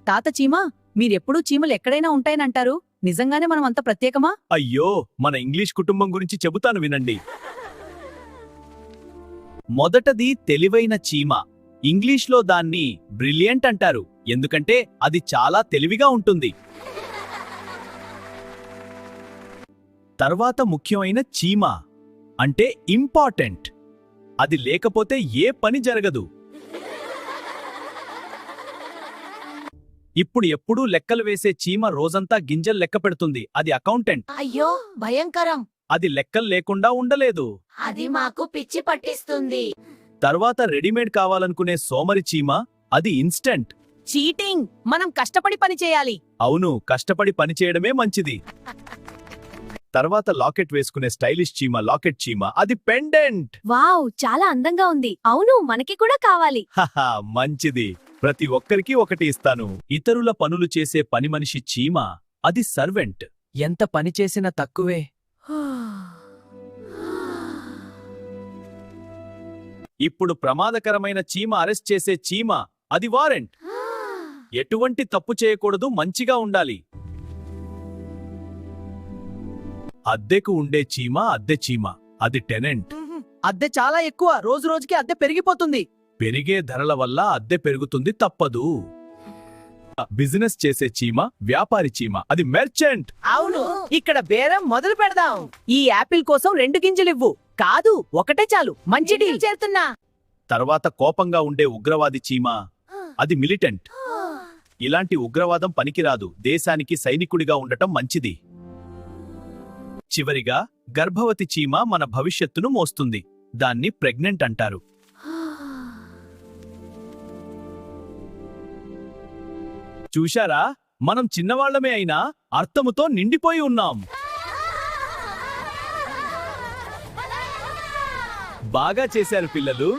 తాత చీమా, మీరెప్పుడూ చీమలు ఎక్కడైనా ఉంటాయనంటారు. నిజంగానే మనం అంత ప్రత్యేకమా? అయ్యో, మన ఇంగ్లీష్ కుటుంబం గురించి చెబుతాను వినండి. మొదటది తెలివైన చీమ. ఇంగ్లీష్లో దాన్ని బ్రిలియంట్ అంటారు, ఎందుకంటే అది చాలా తెలివిగా ఉంటుంది. తర్వాత ముఖ్యమైన చీమ అంటే ఇంపార్టెంట్. అది లేకపోతే ఏ పని జరగదు. ఇప్పుడు ఎప్పుడూ లెక్కలు వేసే చీమ రోజంతా గింజలు లెక్క పెడుతుంది. అది అకౌంటెంట్. అయ్యో భయంకరం. అది లెక్కలు లేకుండా ఉండలేదు. అది మాకు పిచ్చి పట్టిస్తుంది. తర్వాత రెడీమేడ్ కావాలనుకునే సోమరి చీమ. అది ఇన్స్టెంట్. చీటింగ్. మనం కష్టపడి పని చేయాలి. అవును, కష్టపడి పని చేయడమే మంచిది. తర్వాత లాకెట్ వేసుకునే స్టైలిష్ చీమ లాకెట్ చీమ. అది పెండెంట్. వావ్, చాలా అందంగా ఉంది. అవును, మనకి కూడా కావాలి. హహా, మంచిది. ప్రతి ఒక్కరికి ఒకటి ఇస్తాను. ఇతరుల పనులు చేసే పని మనిషి చీమ. అది సర్వెంట్. ఎంత పని చేసినా తక్కువే. ఇప్పుడు ప్రమాదకరమైన చీమ అరెస్ట్ చేసే చీమ. అది వారెంట్. ఎటువంటి తప్పు చేయకూడదు, మంచిగా ఉండాలి. అద్దెకు ఉండే చీమ అద్దె చీమ. అది టెనెంట్. అద్దె చాలా ఎక్కువ. రోజు రోజుకి అద్దె పెరిగిపోతుంది. పెరిగే ధరల వల్ల అద్దె పెరుగుతుంది, తప్పదు. బిజినెస్ చేసే చీమ వ్యాపారి చీమ. అది మెర్చెంట్. అవును, ఇక్కడ బేరం మొదలు పెడదాం. ఈ యాపిల్ కోసం 2 గింజలివ్వు. కాదు, ఒకటే చాలు. మంచి డీల్ చేస్తున్నా. తర్వాత కోపంగా ఉండే ఉగ్రవాది చీమ. అది మిలిటెంట్. ఇలాంటి ఉగ్రవాదం పనికిరాదు. దేశానికి సైనికుడిగా ఉండటం మంచిది. చివరిగా గర్భవతి చీమ మన భవిష్యత్తును మోస్తుంది. దాన్ని ప్రెగ్నెంట్ అంటారు. చూశారా, మనం చిన్నవాళ్లమే అయినా అర్థముతో నిండిపోయి ఉన్నాం. బాగా చేశారు పిల్లలు.